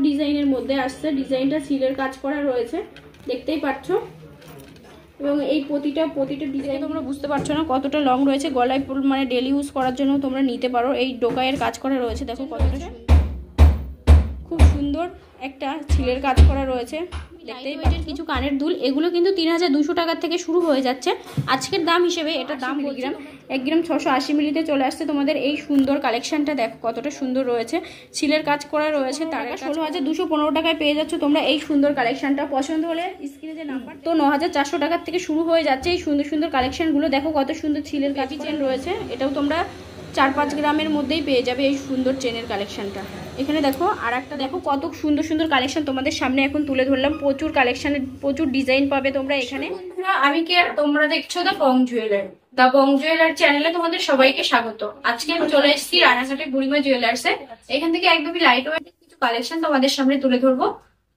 ডিজাইনের মধ্যে আসছে, ডিজাইনটা সিলের কাজ করা রয়েছে, দেখতেই পাচ্ছ। এবং এই প্রতিটা ডিজাইন তোমরা বুঝতে পারছো না কতটা লং রয়েছে, গলায় মানে ডেলি ইউজ করার জন্য তোমরা নিতে পারো। এই ডোকায়ের কাজ করা রয়েছে, দেখো কতটা খুব সুন্দর একটা ছিলের কাজ করা রয়েছে। দেখতেই পাচ্ছ কিছু কানের দুল, এগুলো কিন্তু 3200 টাকা থেকে শুরু হয়ে যাচ্ছে। আজকের দাম হিসেবে এটা দাম 1 গ্রাম 680 মিলিতে চলে আসছে তোমাদের এই সুন্দর কালেকশনটা। দেখো কতটা সুন্দর রয়েছে, ছিলের কাজ করা রয়েছে। তার 16215 টাকায় পেয়ে যাচ্ছ তোমরা এই সুন্দর কালেকশনটা। পছন্দ হলে স্ক্রিনে যে নাম্বার, তো 9400 টাকার থেকে শুরু হয়ে যাচ্ছে এই সুন্দর সুন্দর কালেকশনগুলো। দেখো কত সুন্দর ছিলের কাপি চেন রয়েছে, এটাও তোমরা 4-5 গ্রামের মধ্যেই পেয়ে যাবে এই সুন্দর চেনের কালেকশনটা। এখানে দেখো আর একটা, দেখো কত সুন্দর সুন্দর কালেকশন তোমাদের সামনে এখন তুলে ধরলাম। প্রচুর কালেকশনের প্রচুর ডিজাইন পাবে তোমরা এখানে। আমি কি আর তোমরা দেখছো the Bong jeweller. The Bong jeweller চ্যানেলে তোমাদের সবাইকে স্বাগত। আজকে আমি চলে এসেছি রানাঘাটের বুড়িমা জুয়েলার্সে। এখান থেকে একদমই লাইট ওয়েট কিছু কালেকশন তোমাদের সামনে তুলে ধরবো।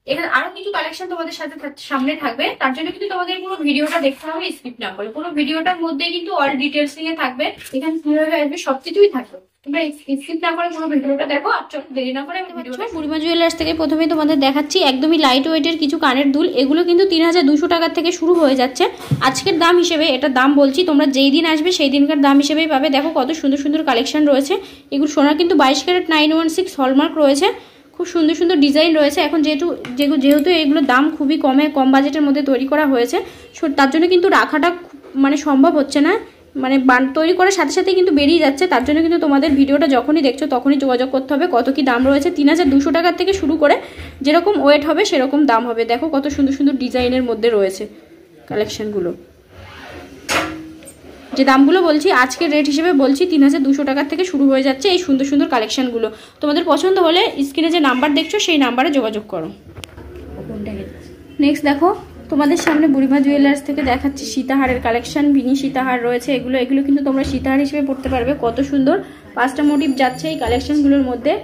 এখানে আরো কিছু কালেকশন তোমাদের সাথে সামনে থাকবে, তার জন্য কিন্তু তোমাদের পুরো ভিডিওটা দেখতে হবে, স্কিপ না করে। পুরো ভিডিওটার মধ্যে কিন্তু অল ডিটেলস নিয়ে থাকবে, এখানে কিভাবে আসবে সবকিছুই থাকবে। তোমরা স্কিপ না করে পুরো ভিডিওটা দেখো, আর চোখ দেরি না করে ভিডিওটা। বুড়িমা জুয়েলার্স থেকে প্রথমে তোমাদের দেখাচ্ছি একদমই লাইট ওয়েটের কিছু কানের দুল। এগুলো কিন্তু 3200 টাকা থেকে শুরু হয়ে যাচ্ছে। আজকের দাম হিসেবে এটা দাম বলছি, তোমরা যেই দিন আসবে সেই দিনকার দাম হিসেবেই পাবে। দেখো কত সুন্দর সুন্দর কালেকশন রয়েছে। এগুলো সোনার কিন্তু 22 ক্যারেট 916 হলমার্ক রয়েছে, খুব সুন্দর সুন্দর ডিজাইন রয়েছে। এখন যেহেতু এগুলো দাম খুবই কম বাজেটের মধ্যে তৈরি করা হয়েছে, তার জন্য কিন্তু রাখাটা মানে সম্ভব হচ্ছে না, মানে তৈরি করার সাথে সাথে কিন্তু বেরিয়ে যাচ্ছে। তার জন্য কিন্তু তোমাদের ভিডিওটা যখনই দেখছো তখনই যোগাযোগ করতে হবে। কত কি দাম রয়েছে, 3200 টাকার থেকে শুরু করে যেরকম ওয়েট হবে সেরকম দাম হবে। দেখো কত সুন্দর সুন্দর ডিজাইনের মধ্যে রয়েছে কালেকশনগুলো। যে দামগুলো বলছি আজকের রেট হিসেবে বলছি, 3200 টাকার থেকে শুরু হয়ে যাচ্ছে এই সুন্দর সুন্দর কালেকশনগুলো। তোমাদের পছন্দ হলে স্ক্রিনে যে নাম্বার দেখছো সেই নাম্বারে যোগাযোগ করো। নেক্সট দেখো তোমাদের সামনে বুড়িমা জুয়েলার্স থেকে দেখাচ্ছি সীতাহারের কালেকশন। মিনি সীতাহার রয়েছে, এগুলো কিন্তু তোমরা সীতাহার হিসেবে পড়তে পারবে। কত সুন্দর 5টা মোটিভ যাচ্ছে এই কালেকশনগুলোর মধ্যে।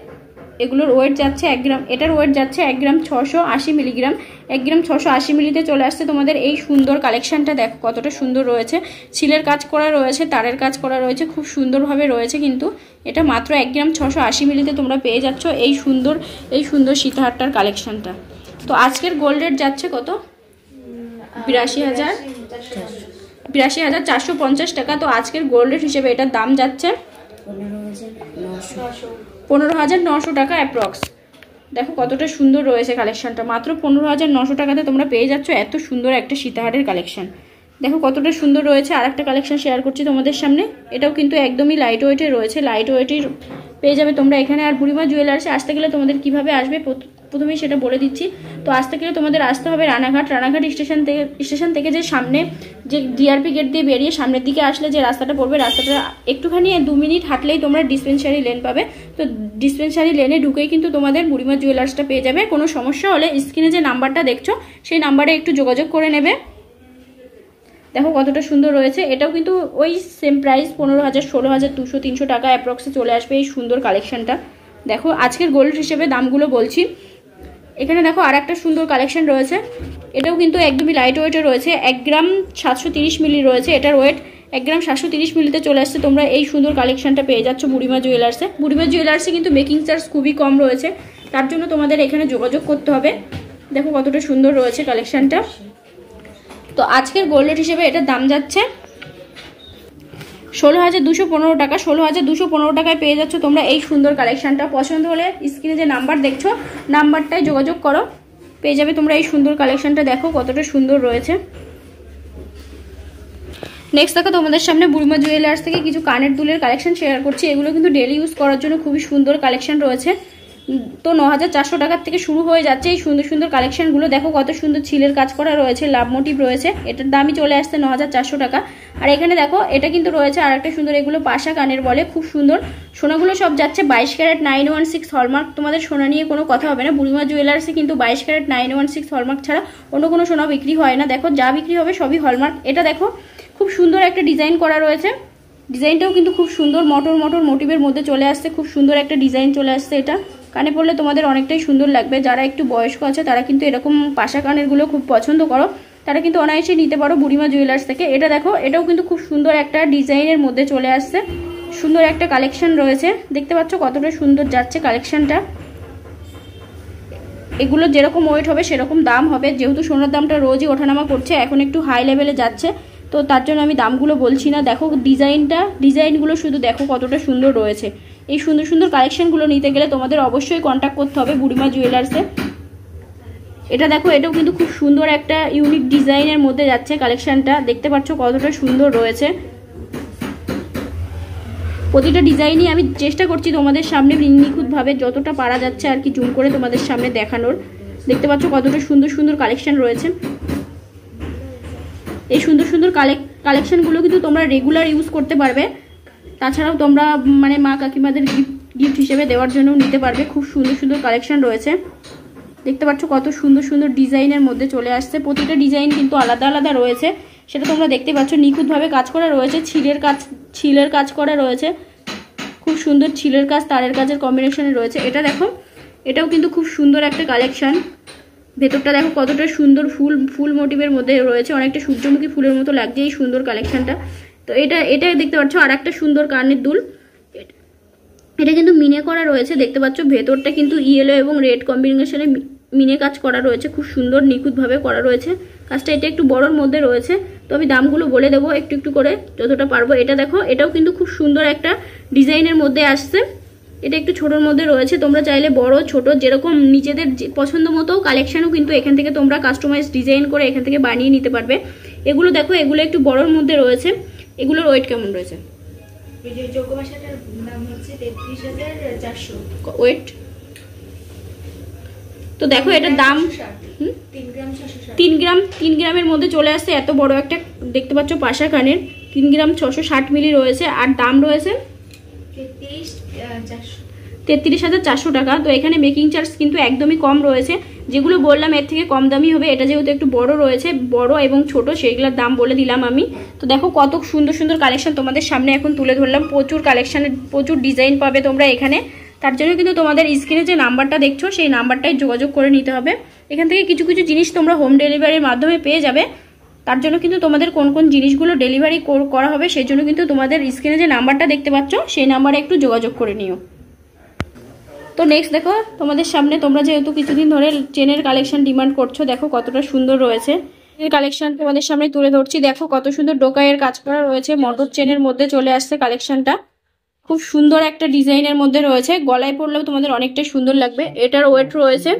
এগুলোর ওয়েট যাচ্ছে 1 গ্রাম, এটার ওয়েট যাচ্ছে 1 গ্রাম 680 মিলিগ্রাম। 1 গ্রাম 680 মিলিতে চলে আসছে তোমাদের এই সুন্দর কালেকশনটা। দেখো কতটা সুন্দর রয়েছে, ছিলের কাজ করা রয়েছে, তারের কাজ করা রয়েছে, খুব সুন্দরভাবে রয়েছে। কিন্তু এটা মাত্র 1 গ্রাম 680 মিলিতে তোমরা পেয়ে যাচ্ছ এই সুন্দর সীতাহারটার কালেকশনটা। তো আজকের গোল্ড রেট যাচ্ছে কত, 82,450 টাকা। তো আজকের গোল্ড রেট হিসেবে এটার দাম যাচ্ছে 15,900 টাকা অ্যাপ্রক্স। দেখো কতটা সুন্দর রয়েছে কালেকশনটা, মাত্র 15,900 টাকাতে তোমরা পেয়ে যাচ্ছ এত সুন্দর একটা সীতাহারের কালেকশন। দেখো কতটা সুন্দর রয়েছে। আর একটা কালেকশন শেয়ার করছি তোমাদের সামনে, এটাও কিন্তু একদমই লাইট ওয়েটের রয়েছে, লাইট ওয়েটের পেয়ে যাবে তোমরা এখানে। আর বুড়িমা জুয়েলার্সে আসতে গেলে তোমাদের কিভাবে আসবে প্রথমেই সেটা বলে দিচ্ছি। তো আসতে গেলে তোমাদের আসতে হবে রানাঘাট স্টেশন থেকে যে সামনে যে ডিআরপি গেট দিয়ে বেরিয়ে সামনের দিকে আসলে যে রাস্তাটা পড়বে, রাস্তাটা একটুখানি 2 মিনিট হাঁটলেই তোমরা ডিসপেন্সারি লেন পাবে। তো ডিসপেন্সারি লেনে ঢুকেই কিন্তু তোমাদের বুড়িমা জুয়েলার্সটা পেয়ে যাবে। কোনো সমস্যা হলে স্ক্রিনে যে নাম্বারটা দেখছো সেই নাম্বারে একটু যোগাযোগ করে নেবে। দেখো কতটা সুন্দর রয়েছে, এটাও কিন্তু ওই সেম প্রাইস 15,000, 16,000, 200, 300 টাকা অ্যাপ্রক্সে চলে আসবে এই সুন্দর কালেকশনটা। দেখো আজকের গোল্ড হিসেবে দামগুলো বলছি। এখানে দেখো আর একটা সুন্দর কালেকশন রয়েছে, এটাও কিন্তু একদমই লাইট ওয়েটে রয়েছে। 1 গ্রাম 730 মিলি রয়েছে, এটার ওয়েট 1 গ্রাম 730 মিলিতে চলে আসছে। তোমরা এই সুন্দর কালেকশনটা পেয়ে যাচ্ছ বুড়িমা জুয়েলার্সে। বুড়িমা জুয়েলার্সে কিন্তু মেকিং চার্জ খুবই কম রয়েছে, তার জন্য তোমাদের এখানে যোগাযোগ করতে হবে। দেখো কতটা সুন্দর রয়েছে কালেকশনটা। তো আজকের গোল্ড রেট হিসেবে এটার দাম যাচ্ছে 16,215 টাকা। 16,215 টাকায় পেয়ে যাচ্ছ তোমরা এই সুন্দর কালেকশনটা। পছন্দ হলে স্ক্রিনে যে নাম্বার দেখছো নাম্বারটায় যোগাযোগ করো, পেয়ে যাবে তোমরা এই সুন্দর কালেকশনটা। দেখো কতটা সুন্দর রয়েছে। নেক্সট দেখো তোমাদের সামনে বুড়িমা জুয়েলার্স থেকে কিছু কানের দুলের কালেকশন শেয়ার করছি। এগুলো কিন্তু ডেলি ইউজ করার জন্য খুবই সুন্দর কালেকশন রয়েছে। তো 9,400 টাকার থেকে শুরু হয়ে যাচ্ছে এই সুন্দর সুন্দর কালেকশনগুলো। দেখো কত সুন্দর ছিলের কাজ করা রয়েছে, লাভ মোটিভ রয়েছে, এটার দামই চলে আসছে 9,400 টাকা। আর এখানে দেখো এটা কিন্তু রয়েছে আর একটা সুন্দর, এগুলো পাশা কানের বলে, খুব সুন্দর। সোনাগুলো সব যাচ্ছে 22 ক্যারেট 916 হলমার্ক। তোমাদের সোনা নিয়ে কোনো কথা হবে না, বুড়িমা জুয়েলার্সে কিন্তু 22 ক্যারেট 916 হলমার্ক ছাড়া অন্য কোনো সোনা বিক্রি হয় না। দেখো যা বিক্রি হবে সবই হলমার্ক। এটা দেখো খুব সুন্দর একটা ডিজাইন করা রয়েছে, ডিজাইনটাও কিন্তু খুব সুন্দর, মটর মোটিভের মধ্যে চলে আসছে, খুব সুন্দর একটা ডিজাইন চলে আসছে। এটা কানে পড়লে তোমাদের অনেকটাই সুন্দর লাগবে। যারা একটু বয়স্ক আছে তারা কিন্তু এরকম পাশা কানেরগুলো খুব পছন্দ করো, তারা কিন্তু অনায়াসে নিতে পারো বুড়িমা জুয়েলার্স থেকে। এটা দেখো এটাও কিন্তু খুব সুন্দর একটা ডিজাইনের মধ্যে চলে আসছে, সুন্দর একটা কালেকশন রয়েছে। দেখতে পাচ্ছ কতটা সুন্দর যাচ্ছে কালেকশনটা। এগুলো যেরকম ওয়েট হবে সেরকম দাম হবে। যেহেতু সোনার দামটা রোজই ওঠানামা করছে, এখন একটু হাই লেভেলে যাচ্ছে, তো তার জন্য আমি দামগুলো বলছি না। দেখো ডিজাইনগুলো শুধু দেখো কতটা সুন্দর রয়েছে। এই সুন্দর সুন্দর কালেকশনগুলো নিতে গেলে তোমাদের অবশ্যই কন্ট্যাক্ট করতে হবে বুড়িমা জুয়েলার্সে। এটা দেখো, এটাও কিন্তু খুব সুন্দর একটা ইউনিক ডিজাইনের মধ্যে যাচ্ছে কালেকশনটা, দেখতে পাচ্ছ কতটা সুন্দর রয়েছে। প্রতিটা ডিজাইনই আমি চেষ্টা করছি তোমাদের সামনে নিখুঁতভাবে যতটা পারা যাচ্ছে আর কি জুম করে তোমাদের সামনে দেখানোর। দেখতে পাচ্ছ কতটা সুন্দর সুন্দর কালেকশন রয়েছে। এই সুন্দর সুন্দর কালেকশনগুলো কিন্তু তোমরা রেগুলার ইউজ করতে পারবে। তাছাড়াও তোমরা মানে মা কাকিমাদের গিফট হিসেবে দেওয়ার জন্য নিতে পারবে। খুব সুন্দর সুন্দর কালেকশন রয়েছে। দেখতে পাচ্ছ কত সুন্দর সুন্দর ডিজাইনের মধ্যে চলে আসছে। প্রতিটা ডিজাইন কিন্তু আলাদা আলাদা রয়েছে, সেটা তোমরা দেখতে পাচ্ছ। নিখুঁতভাবে কাজ করা রয়েছে, ছিলের কাজ করা রয়েছে। খুব সুন্দর ছিলের কাজ তারের কাজের কম্বিনেশনে রয়েছে। এটা দেখো, এটাও কিন্তু খুব সুন্দর একটা কালেকশন। ভেতরটা দেখো কতটা সুন্দর ফুল মোটিভের মধ্যে রয়েছে, অনেকটা সূর্যমুখী ফুলের মতো লাগছে এই সুন্দর কালেকশনটা। তো এটা দেখতে পাচ্ছ আর একটা সুন্দর কানের দুল। এটা কিন্তু মিনে করা রয়েছে, দেখতে পাচ্ছ ভেতরটা কিন্তু ইয়েলো এবং রেড কম্বিনেশনে মিনে কাজ করা রয়েছে। খুব সুন্দর নিখুঁতভাবে করা রয়েছে কাজটা। এটা একটু বড়োর মধ্যে রয়েছে, তো আমি দামগুলো বলে দেবো একটু একটু করে যতটা পারবো। এটা দেখো, এটাও কিন্তু খুব সুন্দর একটা ডিজাইনের মধ্যে আসছে। এটা একটু ছোটোর মধ্যে রয়েছে, তোমরা চাইলে বড় ছোট যেরকম নিজেদের পছন্দ মতো কালেকশানও কিন্তু এখান থেকে তোমরা কাস্টমাইজ ডিজাইন করে এখান থেকে বানিয়ে নিতে পারবে। এগুলো দেখো, এগুলো একটু বড়োর মধ্যে রয়েছে। এগুলোর ওয়েট কেমন রয়েছে? ওয়েট তো দেখো, এটার দাম 3 গ্রামের মধ্যে চলে আসছে। এত বড় একটা দেখতে পাচ্ছ পাশা কানের, 3 গ্রাম 660 মিলি রয়েছে। আর দাম রয়েছে 33,400 টাকা। তো এখানে মেকিং চার্জ কিন্তু একদমই কম রয়েছে। যেগুলো বললাম এর থেকে কম দামি হবে। এটা যেহেতু একটু বড় রয়েছে, বড় এবং ছোট, সেইগুলোর দাম বলে দিলাম আমি। তো দেখো কত সুন্দর সুন্দর কালেকশন তোমাদের সামনে এখন তুলে ধরলাম। প্রচুর কালেকশানের প্রচুর ডিজাইন পাবে তোমরা এখানে। তার জন্য কিন্তু তোমাদের স্ক্রিনে যে নাম্বারটা দেখছো সেই নাম্বারটাই যোগাযোগ করে নিতে হবে। এখান থেকে কিছু কিছু জিনিস তোমরা হোম ডেলিভারির মাধ্যমে পেয়ে যাবে। তার জন্য কিন্তু তোমাদের কোন কোন জিনিসগুলো ডেলিভারি করা হবে সেই জন্য কিন্তু তোমাদের স্ক্রিনে যে নাম্বারটা দেখতে পাচ্ছ সেই নাম্বারে একটু যোগাযোগ করে নিও। তো নেক্সট দেখো, তোমাদের সামনে তোমরা যেহেতু কিছুদিন ধরে চেনের কালেকশন ডিমান্ড করছো, দেখো কতটা সুন্দর রয়েছে এই কালেকশন তোমাদের সামনে তুলে ধরছি। দেখো কত সুন্দর ডোকাইয়ের কাজ করা রয়েছে, মোটর চেনের মধ্যে চলে আসছে কালেকশনটা। খুব সুন্দর একটা ডিজাইনের মধ্যে রয়েছে, গলায় পরলেও তোমাদের অনেকটা সুন্দর লাগবে। এটার ওয়েট রয়েছে,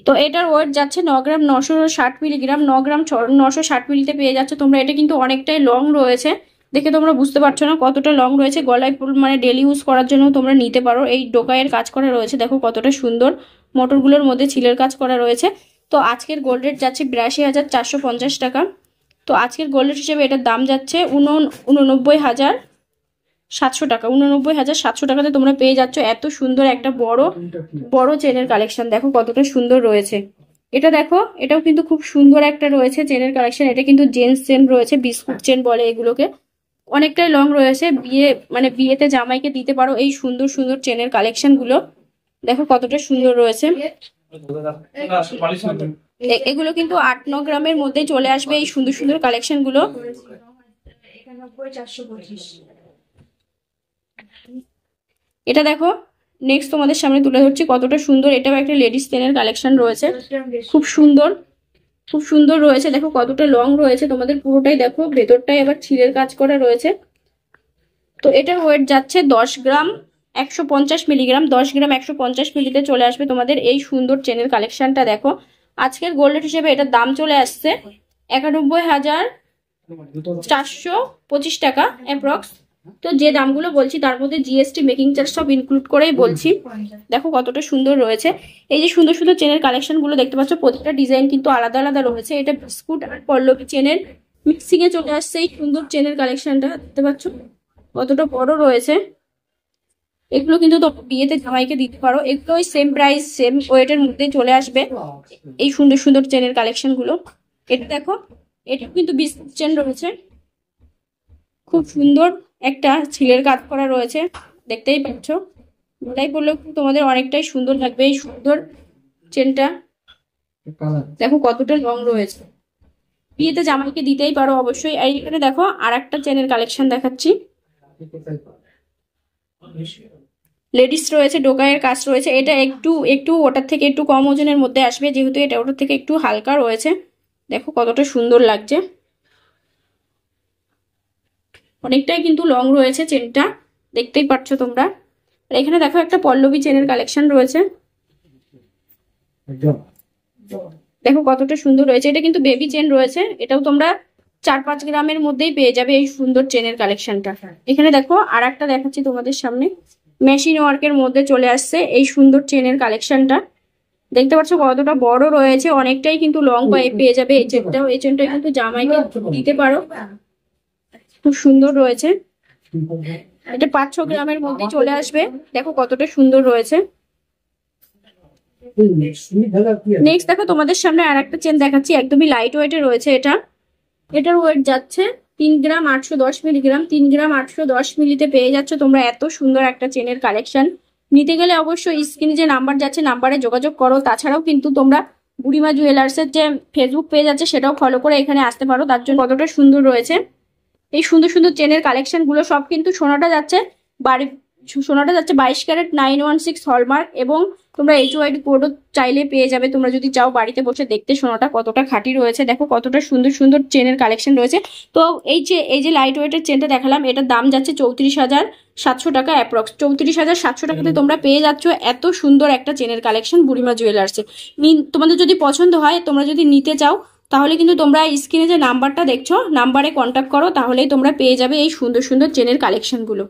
তো এটার ওয়েট যাচ্ছে 9 গ্রাম 960 মিলিগ্রাম। 9 গ্রাম 960 মিলিতে পেয়ে যাচ্ছে তোমরা। এটা কিন্তু অনেকটাই লং রয়েছে, দেখে তোমরা বুঝতে পারছো না কতটা লং রয়েছে। গলায় মানে ডেলি ইউজ করার জন্য তোমরা নিতে পারো। এই ডোকায়ের কাজ করা রয়েছে, দেখো কতটা সুন্দর। মোটরগুলোর মধ্যে ছিলের কাজ করা রয়েছে। তো আজকের গোল্ড রেট যাচ্ছে 82,450 টাকা। তো আজকের গোল্ড রেট হিসেবে এটার দাম যাচ্ছে 89,700 টাকা। 89,700 টাকাতে তোমরা পেয়ে যাচ্ছ এত সুন্দর একটা বড় চেনের কালেকশন। দেখো কতটা সুন্দর রয়েছে। এটা দেখো, এটাও কিন্তু খুব সুন্দর একটা রয়েছে চেনের কালেকশন। এটা কিন্তু জেন্টস চেন রয়েছে, বিস্কুট চেন বলে এগুলোকে। অনেকটাই লং রয়েছে, বিয়েতে জামাইকে দিতে পারো এই সুন্দর সুন্দর চেনের কালেকশন গুলো। দেখো কতটা সুন্দর রয়েছে। এগুলো কিন্তু 8-9 গ্রামের মধ্যে চলে আসবে এই সুন্দর সুন্দর কালেকশন গুলো। এটা দেখো, নেক্সট তোমাদের সামনে তুলে ধরছি কতটা সুন্দর। এটাও একটা লেডিস চেনের কালেকশন রয়েছে, খুব সুন্দর রয়েছে। দেখো কতটা লং রয়েছে তোমাদের পুরোটাই। দেখো ভেতরটাই আবার ছিলের কাজ করা রয়েছে। তো এটার ওয়েট যাচ্ছে 10 গ্রাম 150 মিলিগ্রাম। 10 গ্রাম 150 মিলিতে চলে আসবে তোমাদের এই সুন্দর চেনের কালেকশনটা। দেখো আজকের গোল্ড রেট হিসেবে এটার দাম চলে আসছে 91,425 টাকা অ্যাপ্রক্স। তো যে দামগুলো বলছি তার মধ্যে জিএসটি মেকিং চার্জ সব ইনক্লুড করেই বলছি। দেখো কতটা সুন্দর রয়েছে। এই যে সুন্দর সুন্দর চেনের কালেকশন গুলো দেখতে পাচ্ছ, প্রতিটা ডিজাইন কিন্তু আলাদা আলাদা রয়েছে। এটা বিস্কুট আর পল্লবী চেনের মিক্সিং এ চলে আসছে এই সুন্দর চেনের কালেকশনটা। দেখতে পাচ্ছ কতটা বড় রয়েছে। এগুলো কিন্তু বিয়েতে জামাইকে দিতে পারো। এগুলো ওই সেম প্রাইস সেম ওয়েটের মধ্যে চলে আসবে এই সুন্দর সুন্দর চেনের কালেকশন গুলো। এটা দেখো, এটা কিন্তু বিস্কুট চেন রয়েছে, খুব সুন্দর একটা ছিলের কাজ করা রয়েছে, দেখতেই পাচ্ছ। এটাই বললেও তোমাদের অনেকটাই সুন্দর লাগবে এই সুন্দর চেনটা। দেখো কতটা লং রয়েছে, বিয়েতে জামাইকে দিতেই পারো অবশ্যই। আর এখানে দেখো আর একটা চেনের কালেকশন দেখাচ্ছি। লেডিস রয়েছে, ডোকায়ের কাজ রয়েছে। এটা একটু একটু ওটার থেকে একটু কম ওজনের মধ্যে আসবে, যেহেতু এটা ওটার থেকে একটু হালকা রয়েছে। দেখো কতটা সুন্দর লাগছে, অনেকটাই কিন্তু লং রয়েছে চেনটা, দেখতেই পাচ্ছ তোমরা। আর এখানে দেখো একটা পল্লবী চেনের কালেকশন রয়েছে, দেখো কতটা সুন্দর রয়েছে। এটা কিন্তু বেবি চেন রয়েছে, এটাও তোমরা 4-5 গ্রামের মধ্যেই পেয়ে যাবে এই সুন্দর চেনের কালেকশনটা। এখানে দেখো আর একটা দেখাচ্ছি তোমাদের সামনে, মেশিন ওয়ার্কের মধ্যে চলে আসছে এই সুন্দর চেনের কালেকশনটা। দেখতে পাচ্ছ কতটা বড় রয়েছে, অনেকটাই কিন্তু লং পেয়ে যাবে এই চেনটাও। এই চেনটা কিন্তু জামাইকে দিতে পারো, খুব সুন্দর রয়েছে। এটা 5-6 গ্রামের মধ্যে চলে আসবে, দেখো কতটা সুন্দর রয়েছে। নেক্সট দেখো তোমাদের সামনে আর একটা চেন দেখাচ্ছি, একদমই লাইট ওয়েটে রয়েছে। এটার ওয়েট যাচ্ছে 3 গ্রাম 810 মিলিগ্রাম। 3 গ্রাম 810 মিলিতে পেয়ে যাচ্ছ তোমরা এত সুন্দর একটা চেনের কালেকশন। নিতে গেলে অবশ্যই স্ক্রিনে যে নাম্বার যাচ্ছে নাম্বারে যোগাযোগ করো। তাছাড়াও কিন্তু তোমরা বুড়িমা জুয়েলার্সের যে ফেসবুক পেজ আছে সেটাও ফলো করে এখানে আসতে পারো, তার জন্য কতটা সুন্দর রয়েছে এই সুন্দর সুন্দর চেনের কালেকশন গুলো। সব কিন্তু সোনাটা যাচ্ছে 22 ক্যারেট 916 হলমার্ক, এবং তোমরা HYD কোডও চাইলে পেয়ে যাবে তোমরা যদি চাও বাড়িতে বসে দেখতে সোনাটা কতটা খাঁটি রয়েছে। দেখো কতটা সুন্দর সুন্দর চেনের কালেকশন রয়েছে। তো এই যে লাইট ওয়েটের চেনটা দেখালাম, এটার দাম যাচ্ছে 34,700 টাকা অ্যাপ্রক্স। 34,700 টাকাতে তোমরা পেয়ে যাচ্ছ এত সুন্দর একটা চেনের কালেকশন বুড়িমা জুয়েলার্সে। তোমাদের যদি পছন্দ হয়, তোমরা যদি নিতে চাও, তাহলে কিন্তু তোমরা স্ক্রিনে যে নাম্বারটা দেখছো নাম্বারে কন্ট্যাক্ট করো, তাহলেই তোমরা পেয়ে যাবে এই সুন্দর সুন্দর চেনের কালেকশনগুলো।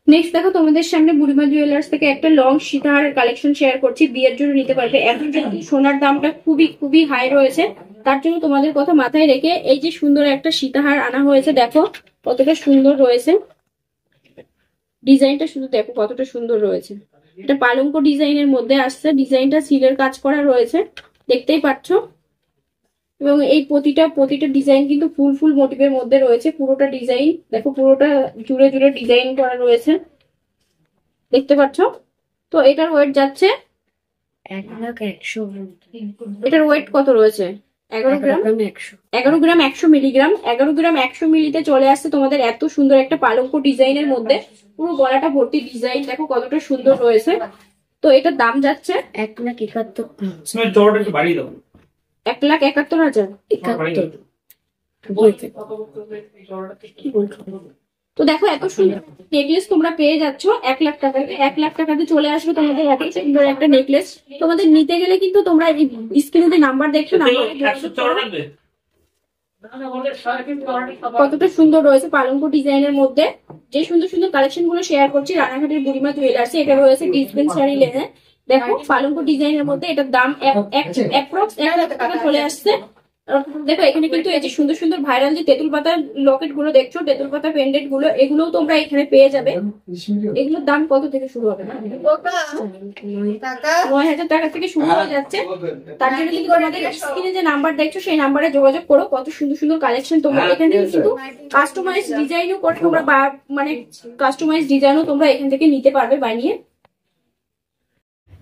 নেক্সট দেখো তোমাদের সামনে বুড়িমা জুয়েলার্স থেকে একটা লং সীতাহার কালেকশন শেয়ার করছি, বিয়ের জন্য নিতে পারবে। এখন যেহেতু সোনার দামটা খুবই খুবই হাই রয়েছে, তার জন্য তোমাদের কথা মাথায় রেখে এই যে সুন্দর একটা সীতাহার আনা হয়েছে। দেখো কতটা সুন্দর রয়েছে ডিজাইনটা, শুধু দেখো কতটা সুন্দর রয়েছে। এটা পালঙ্ক ডিজাইনের মধ্যে আসছে, ডিজাইনটা সিলের কাজ করা রয়েছে, দেখতেই পাচ্ছ। এবং এই প্রতিটা ডিজাইন কিন্তু ফুল মোটিভের মধ্যে রয়েছে। পুরোটা ডিজাইন দেখো, পুরোটা জুড়ে জুড়ে ডিজাইন করা রয়েছে, দেখতে পাচ্ছ। তো এটার ওয়েট যাচ্ছে 1,100,000। এটার ওয়েট কত রয়েছে? 11 গ্রাম 100 মিলিগ্রাম। 11 গ্রাম 100 মিলিতে চলে আসছে তোমাদের এত সুন্দর একটা পালঙ্ক ডিজাইনের মধ্যে, পুরো গলাটা ভর্তি ডিজাইন, দেখো কতটা সুন্দর রয়েছে। তো এটার দাম যাচ্ছে 1,71,000। 1,71,000। তো দেখো এত সুন্দর নেকলেস তোমরা পেয়ে যাচ্ছ 1 লাখ টাকাতে। 1 লাখ টাকাতে চলে আসবে তোমাদের এত সুন্দর একটা নেকলেস। তোমাদের নিতে গেলে কিন্তু তোমরা স্ক্রিনে নাম্বার দেখছো, কতটা সুন্দর রয়েছে পালঙ্ক ডিজাইনের মধ্যে। যে সুন্দর সুন্দর কালেকশন গুলো শেয়ার করছি রানাঘাটের বুড়িমা জুয়েলার্সে। এটা রয়েছে ডিসপেন্সারি লেনে, দেখো পালঙ্ক ডিজাইনের মধ্যে। এটার দাম অ্যাপ্রক্স 1 লাখ টাকা চলে আসছে। দেখো এখানে কিন্তু এই যে সুন্দর সুন্দর ভাইরাল যে তেঁতুল পাতার লকেট গুলো দেখছো, তেঁতুল পাতা পেন্ডেন্ট গুলো, এগুলোও তোমরা এখানে পেয়ে যাবে। এগুলোর দাম কত থেকে শুরু হবে? 9,000 টাকা থেকে শুরু হয়ে যাচ্ছে। তার জন্য কিন্তু তোমাদের স্ক্রিনে যে নাম্বার দেখছো সেই নাম্বারে যোগাযোগ করো। কত সুন্দর সুন্দর কালেকশন তোমরা এখান থেকে কিন্তু কাস্টমাইজ ডিজাইনও করে তোমরা মানে কাস্টমাইজ ডিজাইনও তোমরা এখান থেকে নিতে পারবে বানিয়ে।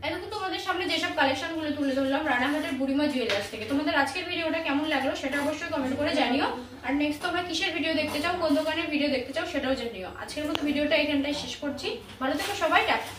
এখন তোমাদের সামনে যেসব কালেকশন গুলো তুলে ধরলাম রানাঘাটের বুড়িমা জুয়েলার্স থেকে, তোমাদের আজকের ভিডিওটা কেমন লাগলো সেটা অবশ্যই কমেন্ট করে জানিও। আর নেক্সট তোমরা কিসের ভিডিও দেখতে চাও, কোন দোকানের ভিডিও দেখতে চাও সেটাও জানিও। আজকের মতো ভিডিওটা এখানটাই শেষ করছি, ভালো থেকো সবাই, টাটা।